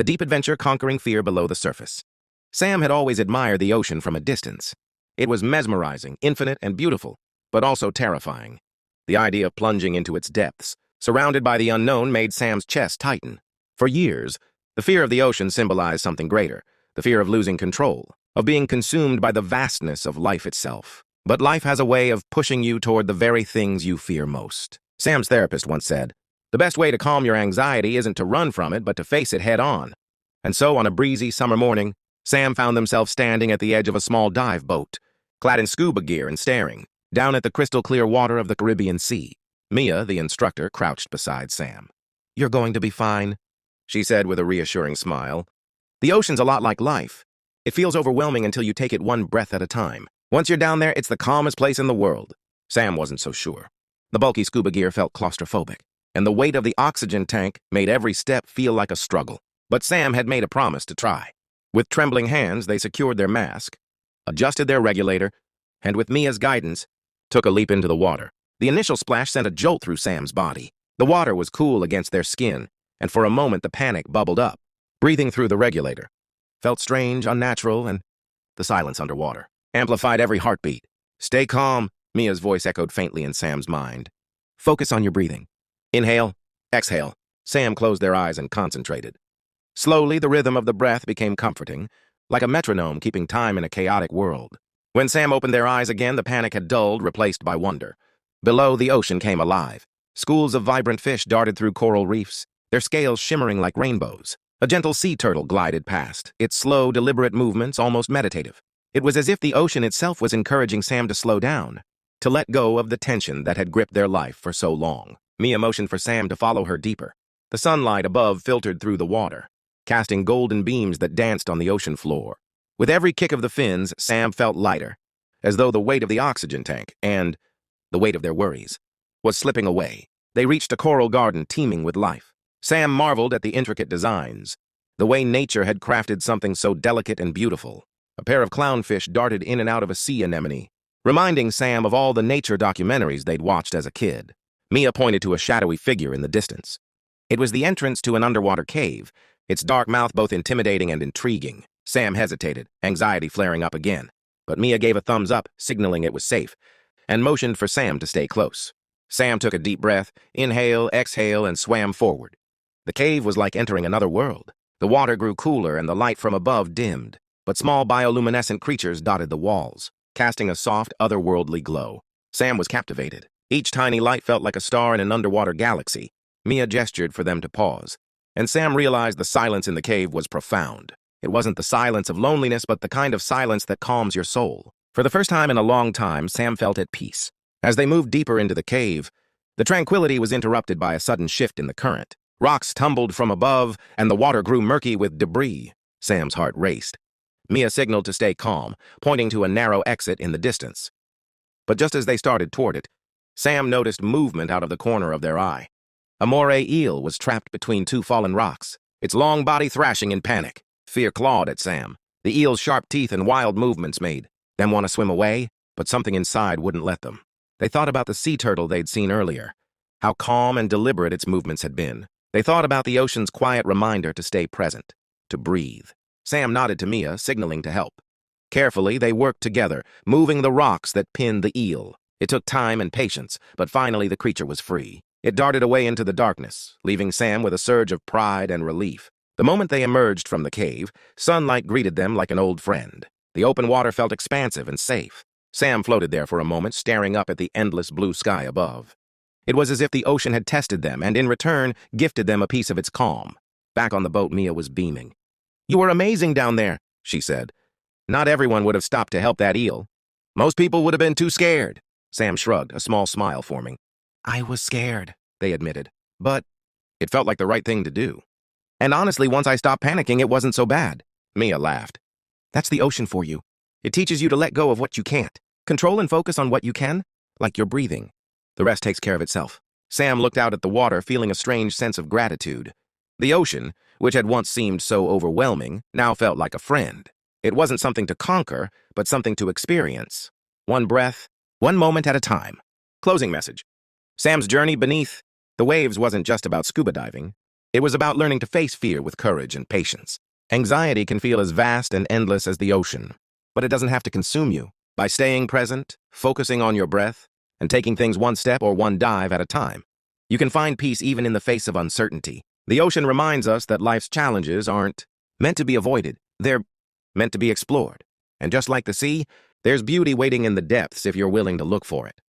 the deep adventure conquering fear below the surface. Sam had always admired the ocean from a distance. It was mesmerizing, infinite, and beautiful, but also terrifying. The idea of plunging into its depths, surrounded by the unknown, made Sam's chest tighten. For years, the fear of the ocean symbolized something greater, the fear of losing control, of being consumed by the vastness of life itself. But life has a way of pushing you toward the very things you fear most. Sam's therapist once said, "The best way to calm your anxiety isn't to run from it, but to face it head on." And so, on a breezy summer morning, Sam found themselves standing at the edge of a small dive boat, clad in scuba gear and staring down at the crystal-clear water of the Caribbean Sea. Mia, the instructor, crouched beside Sam. "You're going to be fine," she said with a reassuring smile. "The ocean's a lot like life. It feels overwhelming until you take it one breath at a time. Once you're down there, it's the calmest place in the world." Sam wasn't so sure. The bulky scuba gear felt claustrophobic, and the weight of the oxygen tank made every step feel like a struggle. But Sam had made a promise to try. With trembling hands, they secured their mask, adjusted their regulator, and with Mia's guidance, took a leap into the water. The initial splash sent a jolt through Sam's body. The water was cool against their skin, and for a moment the panic bubbled up. Breathing through the regulator felt strange, unnatural, and the silence underwater amplified every heartbeat. "Stay calm," Mia's voice echoed faintly in Sam's mind. "Focus on your breathing. Inhale, exhale." Sam closed their eyes and concentrated. Slowly, the rhythm of the breath became comforting, like a metronome keeping time in a chaotic world. When Sam opened their eyes again, the panic had dulled, replaced by wonder. Below, the ocean came alive. Schools of vibrant fish darted through coral reefs, their scales shimmering like rainbows. A gentle sea turtle glided past, its slow, deliberate movements almost meditative. It was as if the ocean itself was encouraging Sam to slow down, to let go of the tension that had gripped their life for so long. Mia motioned for Sam to follow her deeper. The sunlight above filtered through the water, casting golden beams that danced on the ocean floor. With every kick of the fins, Sam felt lighter, as though the weight of the oxygen tank and the weight of their worries was slipping away. They reached a coral garden teeming with life. Sam marveled at the intricate designs, the way nature had crafted something so delicate and beautiful. A pair of clownfish darted in and out of a sea anemone, reminding Sam of all the nature documentaries they'd watched as a kid. Mia pointed to a shadowy figure in the distance. It was the entrance to an underwater cave, its dark mouth both intimidating and intriguing. Sam hesitated, anxiety flaring up again. But Mia gave a thumbs up, signaling it was safe, and motioned for Sam to stay close. Sam took a deep breath, inhale, exhale, and swam forward. The cave was like entering another world. The water grew cooler and the light from above dimmed, but small bioluminescent creatures dotted the walls, casting a soft, otherworldly glow. Sam was captivated. Each tiny light felt like a star in an underwater galaxy. Mia gestured for them to pause, and Sam realized the silence in the cave was profound. It wasn't the silence of loneliness, but the kind of silence that calms your soul. For the first time in a long time, Sam felt at peace. As they moved deeper into the cave, the tranquility was interrupted by a sudden shift in the current. Rocks tumbled from above, and the water grew murky with debris. Sam's heart raced. Mia signaled to stay calm, pointing to a narrow exit in the distance. But just as they started toward it, Sam noticed movement out of the corner of their eye. A moray eel was trapped between two fallen rocks, its long body thrashing in panic. Fear clawed at Sam. The eel's sharp teeth and wild movements made them want to swim away, but something inside wouldn't let them. They thought about the sea turtle they'd seen earlier, how calm and deliberate its movements had been. They thought about the ocean's quiet reminder to stay present, to breathe. Sam nodded to Mia, signaling to help. Carefully, they worked together, moving the rocks that pinned the eel. It took time and patience, but finally the creature was free. It darted away into the darkness, leaving Sam with a surge of pride and relief. The moment they emerged from the cave, sunlight greeted them like an old friend. The open water felt expansive and safe. Sam floated there for a moment, staring up at the endless blue sky above. It was as if the ocean had tested them and, in return, gifted them a piece of its calm. Back on the boat, Mia was beaming. "You were amazing down there," she said. "Not everyone would have stopped to help that eel. Most people would have been too scared." Sam shrugged, a small smile forming. "I was scared," they admitted, "but it felt like the right thing to do. And honestly, once I stopped panicking, it wasn't so bad." Mia laughed. "That's the ocean for you. It teaches you to let go of what you can't. Control and focus on what you can, like your breathing. The rest takes care of itself." Sam looked out at the water, feeling a strange sense of gratitude. The ocean, which had once seemed so overwhelming, now felt like a friend. It wasn't something to conquer, but something to experience. One breath, one moment at a time. Closing message. Sam's journey beneath the waves wasn't just about scuba diving. It was about learning to face fear with courage and patience. Anxiety can feel as vast and endless as the ocean, but it doesn't have to consume you. By staying present, focusing on your breath, and taking things one step or one dive at a time, you can find peace even in the face of uncertainty. The ocean reminds us that life's challenges aren't meant to be avoided. They're meant to be explored. And just like the sea, there's beauty waiting in the depths if you're willing to look for it.